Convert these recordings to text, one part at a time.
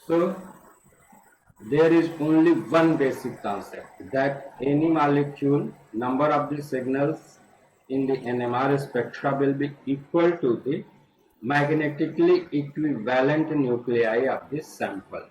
So there is only one basic concept, that any molecule number of the signals in the NMR spectra will be equal to the magnetically equivalent nuclei of this sample.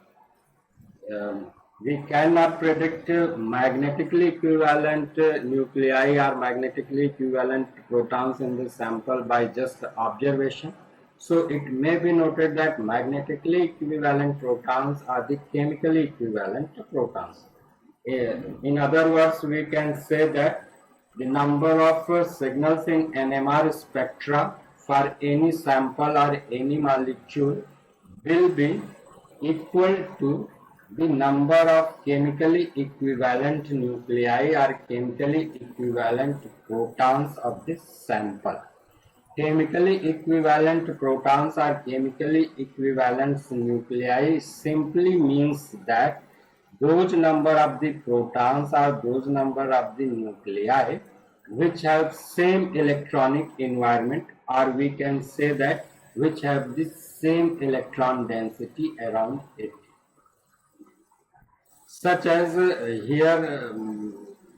We cannot predict magnetically equivalent nuclei or magnetically equivalent protons in the sample by just observation. So it may be noted that magnetically equivalent protons are the chemically equivalent protons. In other words, we can say that the number of signals in NMR spectra for any sample or any molecule will be equal to the number of chemically equivalent nuclei or chemically equivalent protons of this sample. Chemically equivalent protons or chemically equivalent nuclei simply means that those number of the protons or those number of the nuclei which have same electronic environment, or we can say that which have the same electron density around it. Such as here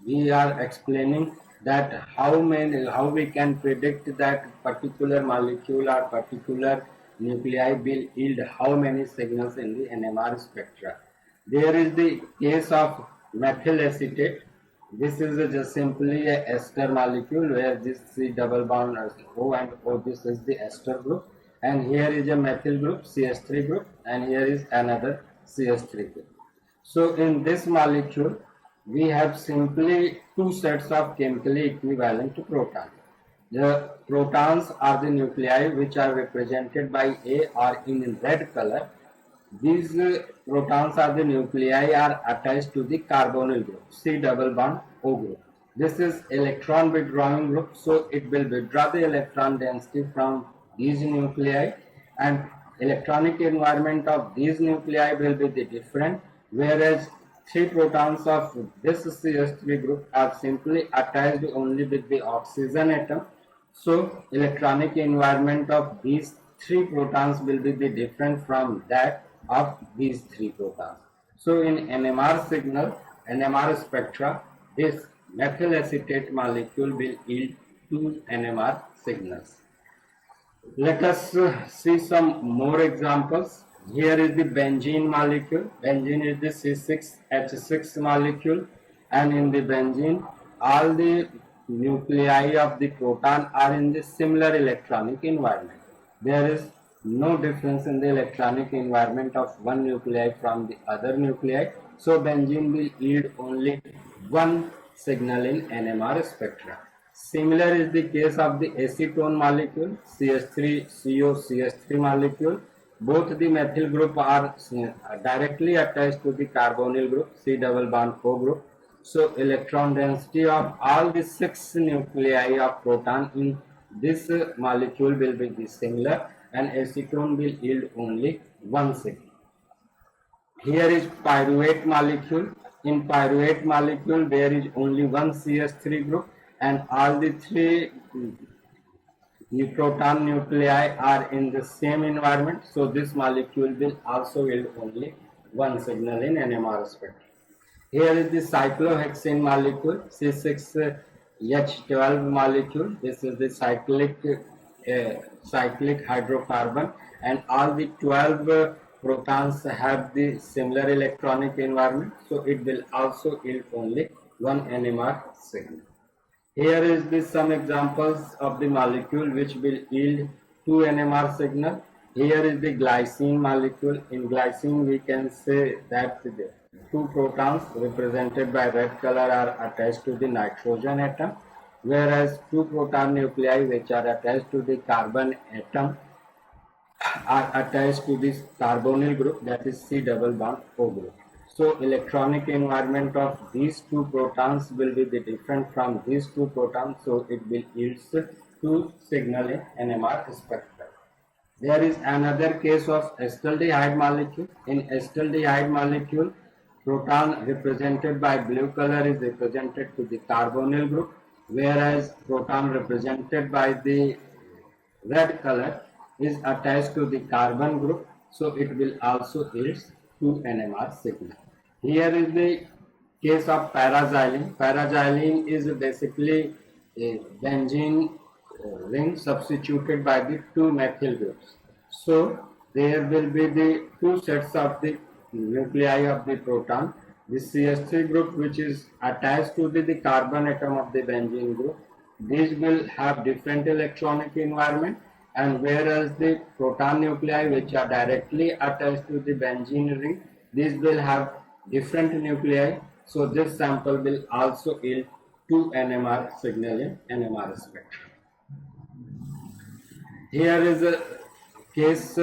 we are explaining that how we can predict that particular molecule or particular nuclei will yield how many signals in the NMR spectra. There is the case of methyl acetate. This is just simply a ester molecule where this C double bond O and O, this is the ester group, and here is a methyl group, CH3 group, and here is another CH3 group. So in this molecule, we have simply two sets of chemically equivalent protons. The protons are the nuclei which are represented by A or in red color. These protons are the nuclei are attached to the carbonyl group, C double bond O group. This is electron withdrawing group, so it will withdraw the electron density from these nuclei, and electronic environment of these nuclei will be the different, whereas three protons of this CH3 group are simply attached only with the oxygen atom. So electronic environment of these three protons will be the different from that of these three protons. So in NMR signal, NMR spectra, this methyl acetate molecule will yield two NMR signals. Let us see some more examples. Here is the benzene molecule. Benzene is the C6H6 molecule, and in the benzene, all the nuclei of the proton are in the similar electronic environment. There is no difference in the electronic environment of one nuclei from the other nuclei. So benzene will yield only one signal in NMR spectra. Similar is the case of the acetone molecule, CH3CO CH3 molecule. Both the methyl group are directly attached to the carbonyl group, C double bond O group. So electron density of all the 6 nuclei of proton in this molecule will be the similar, and acetone will yield only one signal. Here is pyruvate molecule. In pyruvate molecule, there is only one CH3 group, and all the three proton nuclei are in the same environment. So this molecule will also yield only one signal in NMR spectrum. Here is the cyclohexane molecule, C6H12 molecule. This is the cyclic hydrocarbon, and all the 12 protons have the similar electronic environment, so it will also yield only one NMR signal. Here is the some examples of the molecule which will yield two NMR signal. Here is the glycine molecule. In glycine, we can say that the two protons represented by red color are attached to the nitrogen atom, whereas two proton nuclei which are attached to the carbon atom are attached to this carbonyl group, that is C double bond O group. So electronic environment of these two protons will be the different from these two protons, so it will yield two signal in NMR spectrum. There is another case of acetaldehyde molecule. In acetaldehyde molecule, proton represented by blue color is represented to the carbonyl group, whereas proton represented by the red color is attached to the carbon group, so it will also yield 2 NMR signal. Here is the case of paraxylene. Paraxylene is basically a benzene ring substituted by the two methyl groups. So there will be the two sets of the nuclei of the proton. The CH3 group, which is attached to the carbon atom of the benzene group, these will have different electronic environment, and whereas the proton nuclei which are directly attached to the benzene ring, these will have different nuclei. So this sample will also yield 2 NMR signal in NMR spectrum. Here is a case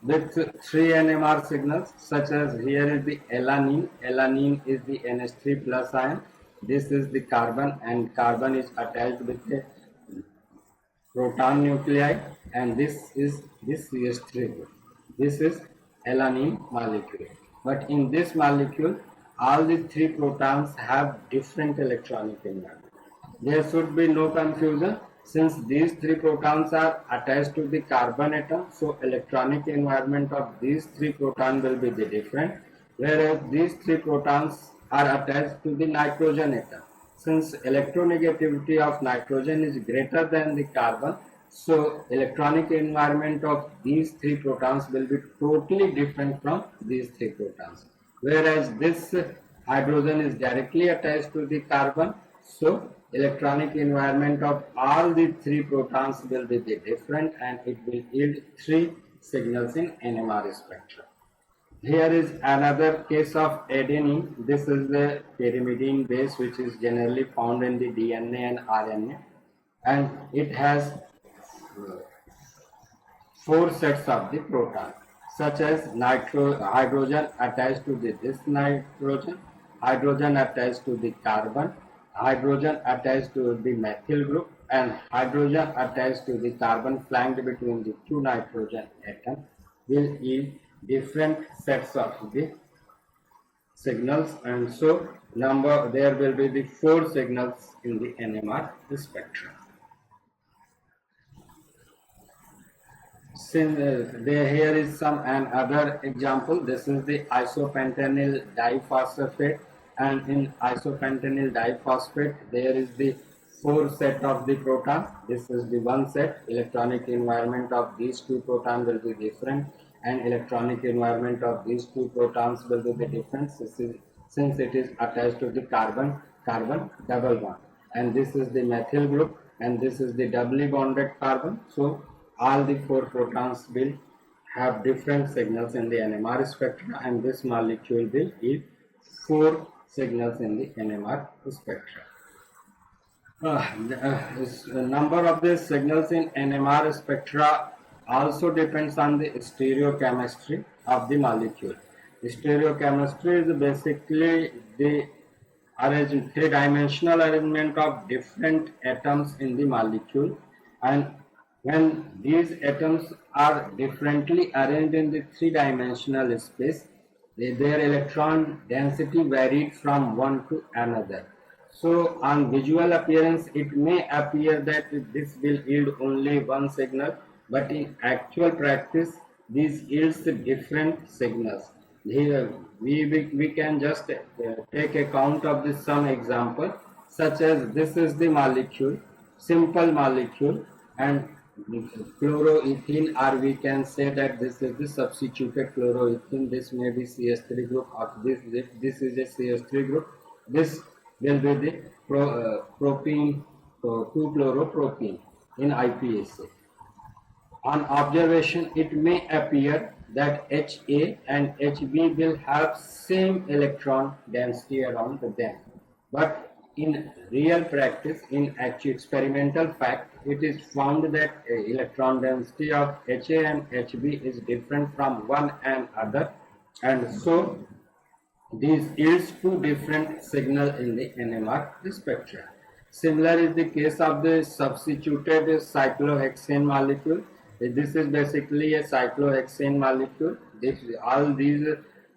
with 3 NMR signals, such as here is the alanine. Alanine is the NH3 plus ion. This is the carbon, and carbon is attached with the proton nuclei, and this is this CH3 group. This is alanine molecule. But in this molecule, all the 3 protons have different electronic environment. There should be no confusion, since these 3 protons are attached to the carbon atom, so electronic environment of these 3 protons will be different, whereas these 3 protons are attached to the nitrogen atom. Since electronegativity of nitrogen is greater than the carbon, so electronic environment of these 3 protons will be totally different from these 3 protons. Whereas this hydrogen is directly attached to the carbon, so electronic environment of all the 3 protons will be different, and it will yield 3 signals in NMR spectrum. Here is another case of adenine. This is the pyrimidine base which is generally found in the DNA and RNA, and it has 4 sets of the proton, such as hydrogen attached to this nitrogen, hydrogen attached to the carbon, hydrogen attached to the methyl group, and hydrogen attached to the carbon flanked between the 2 nitrogen atoms will yield different sets of the signals, and so there will be the 4 signals in the NMR spectrum. Since here is another example. This is the isopentenyl diphosphate, and in isopentenyl diphosphate there is the 4 set of the proton. This is the 1 set. Electronic environment of these 2 protons will be different, and electronic environment of these 2 protons will be different, since it is attached to the carbon double bond. And this is the methyl group, and this is the doubly bonded carbon. So all the 4 protons will have different signals in the NMR spectrum, and this molecule will yield 4 signals in the NMR spectrum. The number of these signals in NMR spectra also depends on the stereochemistry of the molecule. The stereochemistry is basically the 3-dimensional arrangement of different atoms in the molecule, and when these atoms are differently arranged in the 3-dimensional space, their electron density varied from one to another. So on visual appearance, it may appear that this will yield only 1 signal, but in actual practice, these yields different signals. Here we can just take account of some example, such as this is the molecule, simple molecule, and chloroethene, or we can say that this is the substituted chloroethene. This may be CH3 group, or this is a CH3 group. This will be the propene 2-chloropropene in IPAC. On observation, it may appear that HA and HB will have same electron density around them, but in real practice, in actual experimental fact, it is found that electron density of HA and HB is different from one another, and so these yields 2 different signals in the NMR spectra. Similar is the case of the substituted cyclohexane molecule. This is basically a cyclohexane molecule. All these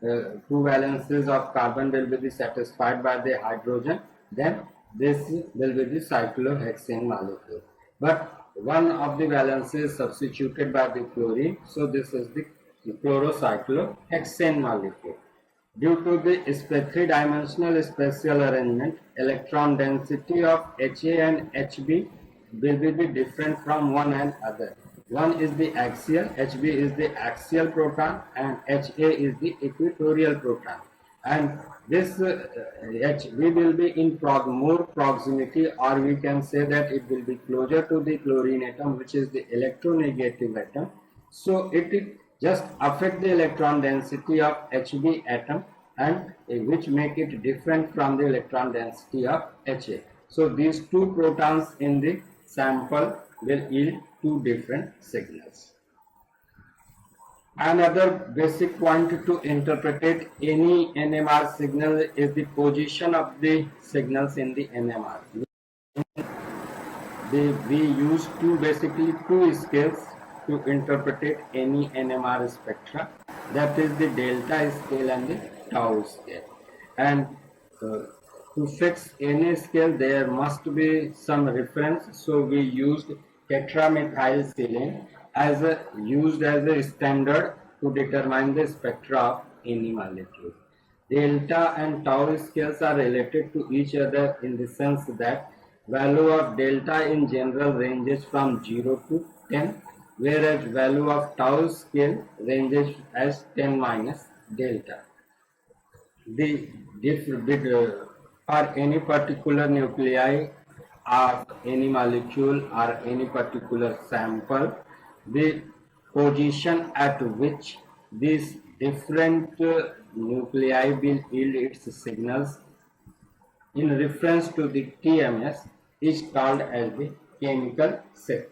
2 valences of carbon will be satisfied by the hydrogen. Then this will be the cyclohexane molecule. But one of the valences is substituted by the chlorine. So this is the chlorocyclohexane molecule. Due to the three-dimensional spatial arrangement, electron density of Ha and Hb will be different from one and other. One is the axial, Hb is the axial proton, and Ha is the equatorial proton. And this Hb will be in more proximity, or we can say that it will be closer to the chlorine atom, which is the electronegative atom. So it just affect the electron density of Hb atom, and which make it different from the electron density of Ha. So these two protons in the sample will yield two different signals. Another basic point to interpret any NMR signal is the position of the signals in the NMR. We use basically two scales to interpret any NMR spectra, that is the delta scale and the tau scale. And to fix any scale there must be some reference, so we used tetramethylsilane used as a standard to determine the spectra of any molecule. Delta and tau scales are related to each other in the sense that value of delta in general ranges from 0 to 10, whereas value of tau scale ranges as 10 minus delta. For any particular nuclei or any molecule or any particular sample, the position at which these different nuclei will yield its signals in reference to the TMS is called as the chemical shift.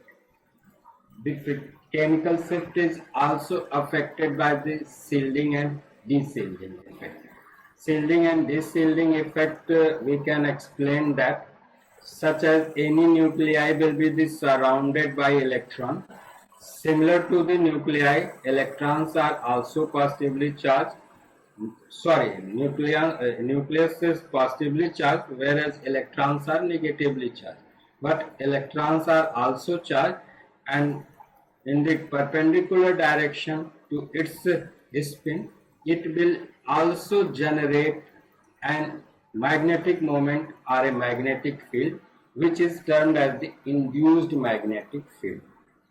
The chemical shift is also affected by the shielding and de-shielding effect. Shielding and de-shielding effect, we can explain that, such as any nuclei will be surrounded by electron. Similar to the nuclei, electrons are also positively charged. Nucleus is positively charged, whereas electrons are negatively charged. But electrons are also charged, and in the perpendicular direction to its spin, it will also generate an magnetic moment or a magnetic field, which is termed as the induced magnetic field.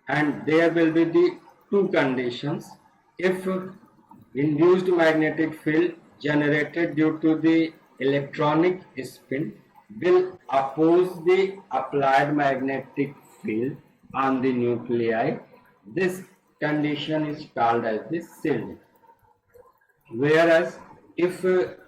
And there will be the two conditions. If induced magnetic field generated due to the electronic spin will oppose the applied magnetic field on the nuclei, this condition is called as the shielding. Whereas if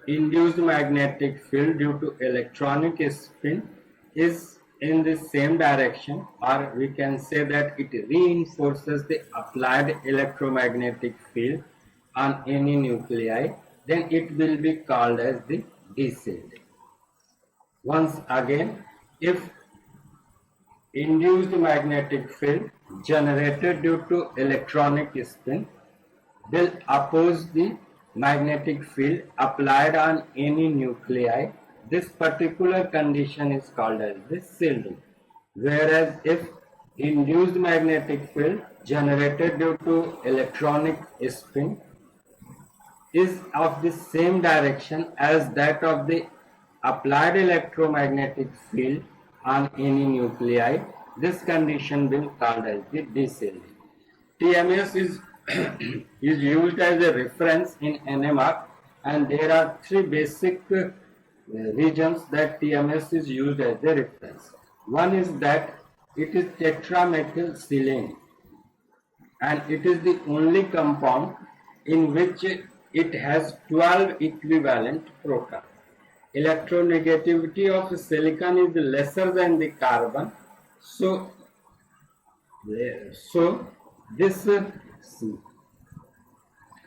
induced magnetic field due to electronic spin is in the same direction, or we can say that it reinforces the applied electromagnetic field on any nuclei, then it will be called as the de-shielding. Once again, if induced magnetic field generated due to electronic spin will oppose the magnetic field applied on any nuclei, this particular condition is called as the shielding. Whereas if induced magnetic field generated due to electronic spin is of the same direction as that of the applied electromagnetic field on any nuclei, this condition will be called as the de-shielding. TMS is is used as a reference in NMR, and there are three basic regions that TMS is used as a reference. One is that it is tetramethylsilane, and it is the only compound in which it has 12 equivalent protons. Electronegativity of silicon is lesser than the carbon, so this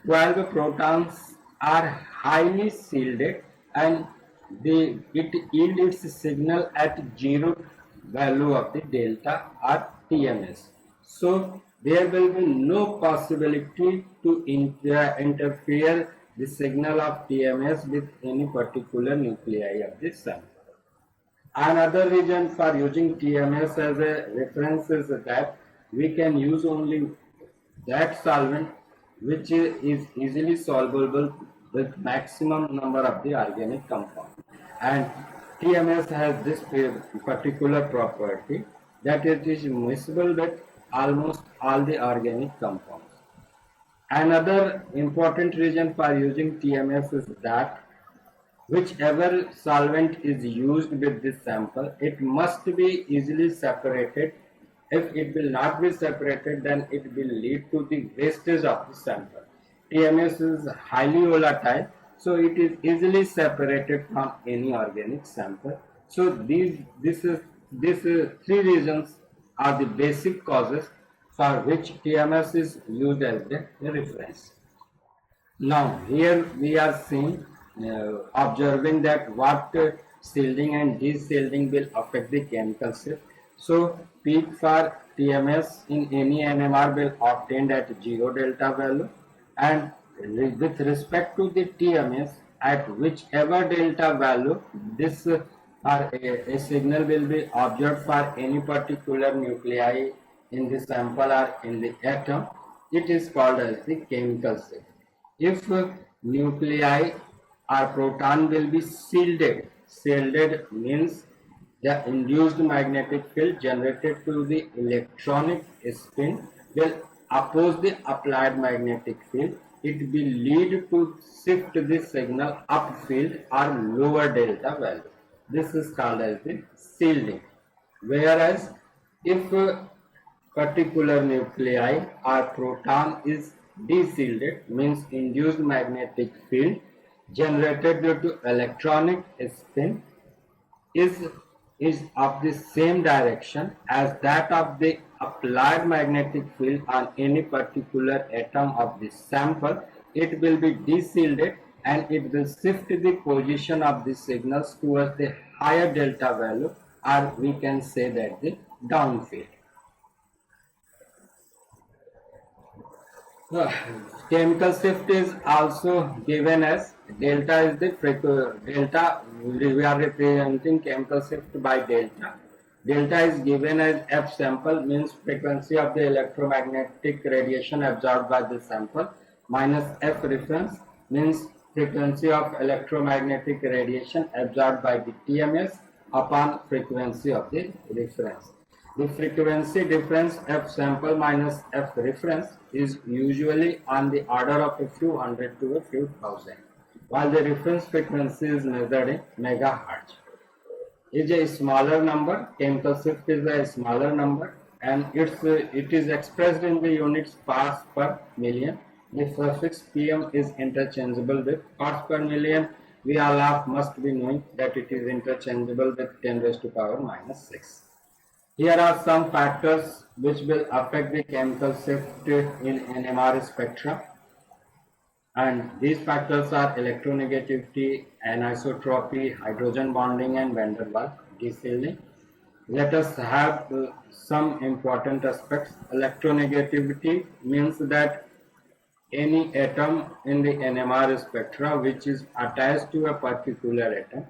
12 protons are highly shielded, and it yields its signal at 0 value of the delta or TMS. So there will be no possibility to interfere the signal of TMS with any particular nuclei of the sample. Another reason for using TMS as a reference is that we can use only that solvent which is easily soluble with maximum number of the organic compound. And TMS has this particular property that it is miscible with almost all the organic compounds. Another important reason for using TMS is that whichever solvent is used with this sample, it must be easily separated. If it will not be separated, then it will lead to the wastage of the sample. TMS is highly volatile, so it is easily separated from any organic sample. So these three reasons are the basic causes for which TMS is used as the reference. Now here we are seeing observing that what shielding and deshielding will affect the chemical shift. So peak for TMS in any NMR will obtained at 0 delta value, and with respect to the TMS at whichever delta value this a signal will be observed for any particular nuclei in the sample or in the atom, it is called as the chemical shift. If nuclei or proton will be shielded, shielded means the induced magnetic field generated to the electronic spin will oppose the applied magnetic field. It will lead to shift the signal upfield or lower delta value. This is called as the shielding. Whereas if particular nuclei or proton is deshielded, means induced magnetic field generated due to electronic spin is of the same direction as that of the applied magnetic field on any particular atom of the sample, it will be deshielded and it will shift the position of the signals towards the higher delta value, or we can say that the downfield. Chemical shift is also given as delta is the delta. We are representing chemical shift by delta. Delta is given as F sample, means frequency of the electromagnetic radiation absorbed by the sample, minus F reference, means frequency of electromagnetic radiation absorbed by the TMS upon frequency of the reference. The frequency difference F sample minus F reference is usually on the order of a few hundred to a few thousand, while the reference frequency is measured in megahertz. Is a smaller number, chemical shift is a smaller number, and it is expressed in the units parts per million. The suffix pm is interchangeable with parts per million. We all must be knowing that it is interchangeable with 10 raised to power minus 6. Here are some factors which will affect the chemical shift in NMR spectra, and these factors are electronegativity, anisotropy, hydrogen bonding, and van der Waals deshielding. Let us have some important aspects. Electronegativity means that any atom in the NMR spectra which is attached to a particular atom,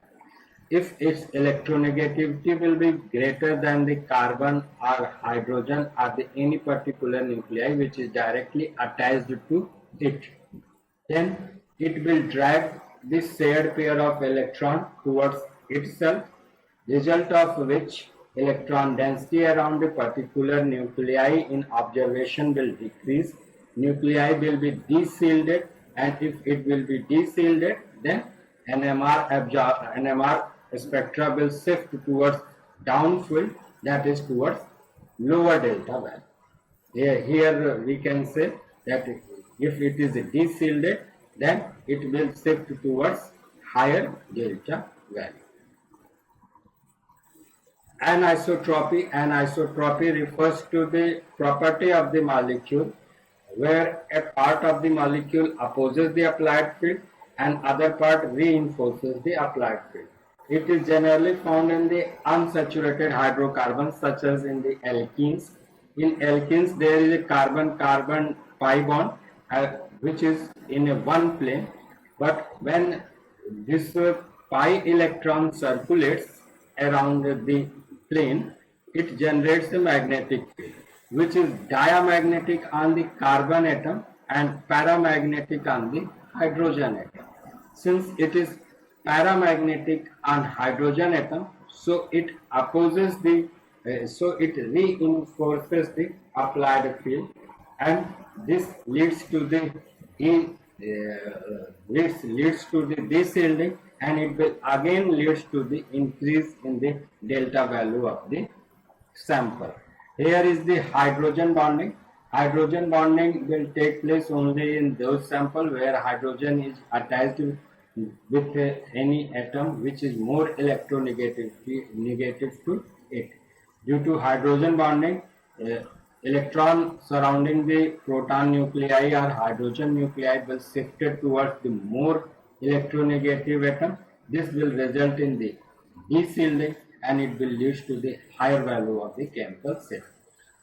if its electronegativity will be greater than the carbon or hydrogen or the any particular nuclei which is directly attached to it, then it will drag this shared pair of electron towards itself, result of which electron density around a particular nuclei in observation will decrease. Nuclei will be deshielded, and if it will be deshielded, then NMR spectra will shift towards downfield, that is towards lower delta value. Here we can say that if it is deshielded, then it will shift towards higher delta value. Anisotropy refers to the property of the molecule where a part of the molecule opposes the applied field and other part reinforces the applied field. It is generally found in the unsaturated hydrocarbons such as in the alkenes. In alkenes there is a carbon-carbon pi bond which is in a one plane, but when this pi electron circulates around the plane, it generates a magnetic field which is diamagnetic on the carbon atom and paramagnetic on the hydrogen atom. Since it is paramagnetic on hydrogen atom, so it opposes the, so it reinforces the applied field, and this leads to the leads to the deshielding, and it will again leads to the increase in the delta value of the sample. Here is the hydrogen bonding. Hydrogen bonding will take place only in those samples where hydrogen is attached with any atom which is more electronegative negative to it. Due to hydrogen bonding, electron surrounding the proton nuclei or hydrogen nuclei will shift towards the more electronegative atom. This will result in the deshielding, and it will lead to the higher value of the chemical set.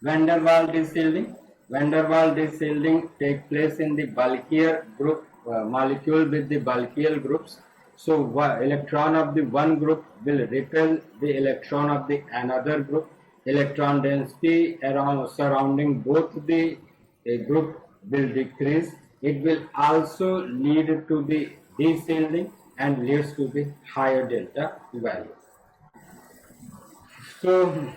Van der Waals deshielding. Van der Waals deshielding take place in the bulkier group molecule with the bulkier groups. So electron of the one group will repel the electron of the another group. Electron density around surrounding both the group will decrease. It will also lead to the deshielding and leads to the higher delta value. So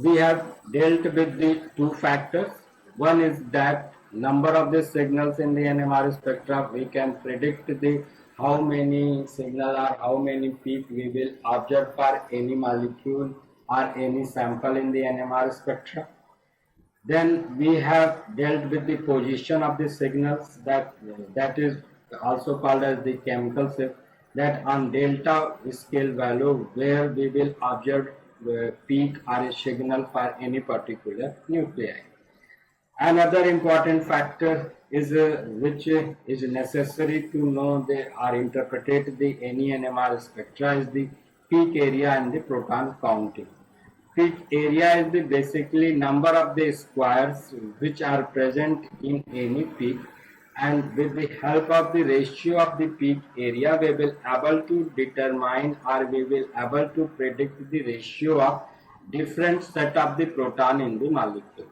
we have dealt with the two factors. One is that number of the signals in the NMR spectra. We can predict the how many signal or how many peak we will observe for any molecule or any sample in the NMR spectra. Then we have dealt with the position of the signals, that is also called as the chemical shift, that on delta scale value where we will observe peak or a signal for any particular nuclei. Another important factor is which is necessary to know or interpret the any NMR spectra is the peak area and the proton counting. Peak area is the basically number of the squares which are present in any peak, and with the help of the ratio of the peak area we will able to determine or we will able to predict the ratio of different set of the proton in the molecule.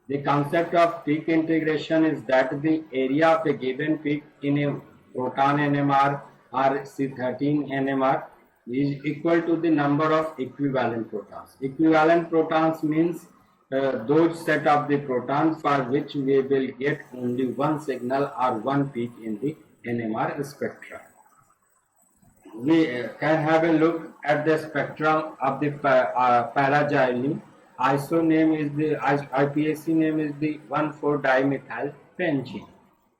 The concept of peak integration is that the area of a given peak in a proton NMR or C13 NMR is equal to the number of equivalent protons. Equivalent protons means those set of the protons for which we will get only one signal or one peak in the NMR spectra. We can have a look at the spectrum of the paraxylene. ISO name is the IPAC name is the 1,4-dimethyl benzene.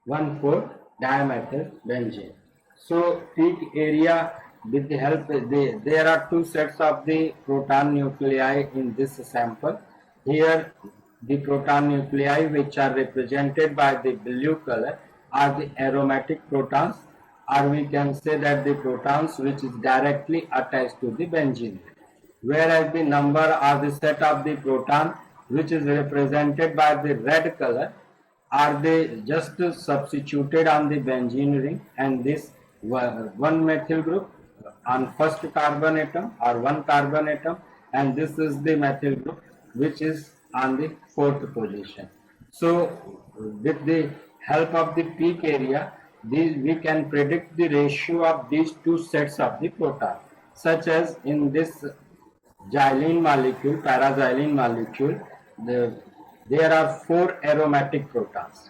1,4-dimethyl benzene. So peak area with the help there are two sets of the proton nuclei in this sample. Here the proton nuclei which are represented by the blue color are the aromatic protons, or we can say that the protons which is directly attached to the benzene. Whereas the number or the set of the proton which is represented by the red color are they just substituted on the benzene ring, and this one methyl group on first carbon atom or one carbon atom, and this is the methyl group which is on the fourth position. So with the help of the peak area, we can predict the ratio of these two sets of the proton, such as in this xylene molecule, paraxylene molecule, there are 4 aromatic protons,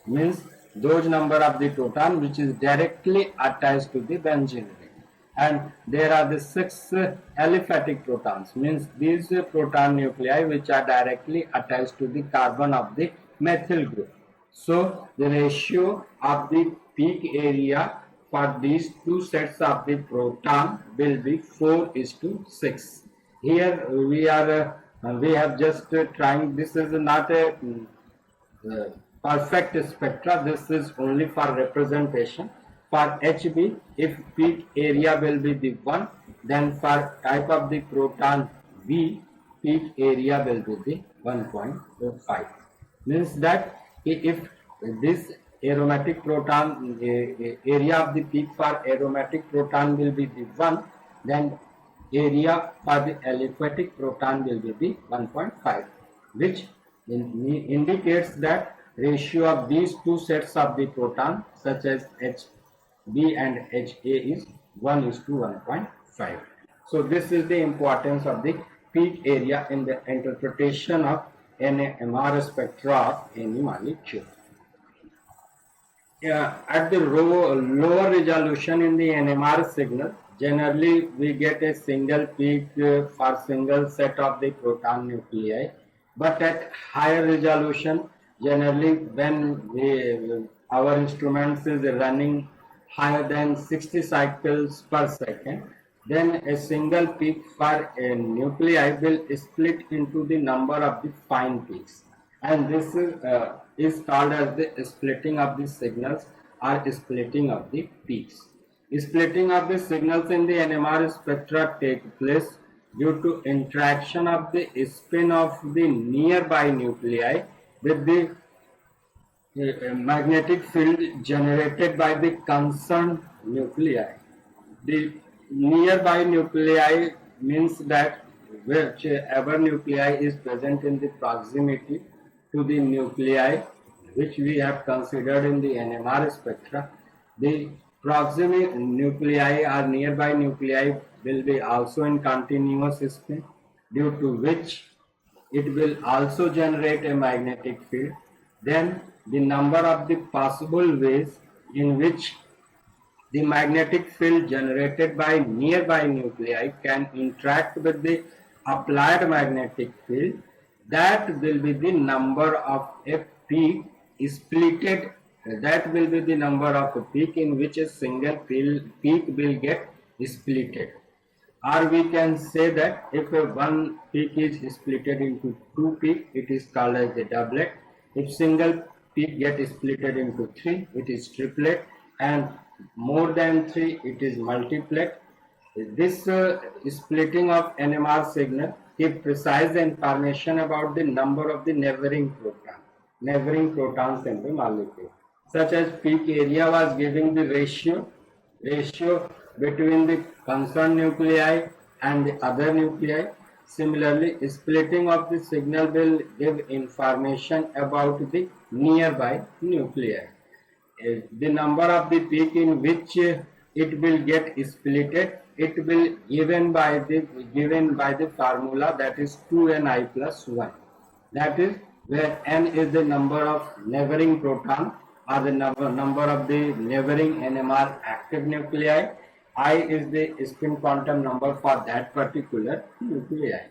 means those number of the proton which is directly attached to the benzene ring, and there are the 6 aliphatic protons, means these proton nuclei which are directly attached to the carbon of the methyl group. So the ratio of the peak area for these two sets of the proton will be 4:6. Here we are we have just trying, this is not a perfect spectra, this is only for representation. For HB, if peak area will be the 1, then for type of the proton V, peak area will be the 1.5. Means that if this aromatic proton area of the peak for aromatic proton will be the 1, then area for the aliphatic proton will be the 1.5, which indicates that ratio of these two sets of the proton, such as B and HA is 1:1.5. So this is the importance of the peak area in the interpretation of NMR spectra of any molecule. At the lower resolution in the NMR signal, generally we get a single peak for single set of the proton nuclei, but at higher resolution, generally when our instruments is running higher than 60 cycles per second, then a single peak for a nuclei will split into the number of the fine peaks, and this is called as the splitting of the signals or splitting of the peaks. Splitting of the signals in the NMR spectra take place due to interaction of the spin of the nearby nuclei with the magnetic field generated by the concerned nuclei. The nearby nuclei means that whichever nuclei is present in the proximity to the nuclei which we have considered in the NMR spectra, the proximate nuclei or nearby nuclei will be also in continuous spin, due to which it will also generate a magnetic field. Then the number of the possible ways in which the magnetic field generated by nearby nuclei can interact with the applied magnetic field, that will be the number of a peak splitted, that will be the number of a peak in which a single peak will get splitted. Or we can say that if one peak is splitted into two peaks, it is called as the doublet. If single peak gets splitted into three, it is triplet, and more than three, it is multiplet. This splitting of NMR signal gives precise information about the number of the neighboring protons in the molecule. Such as peak area was giving the ratio between the concerned nuclei and the other nuclei. Similarly, splitting of the signal will give information about the nearby nuclei. The number of the peak in which it will get splitted, it will given by the formula, that is 2ni plus 1. That is where n is the number of neighboring proton or the number of the neighboring NMR active nuclei. I is the spin quantum number for that particular nuclei.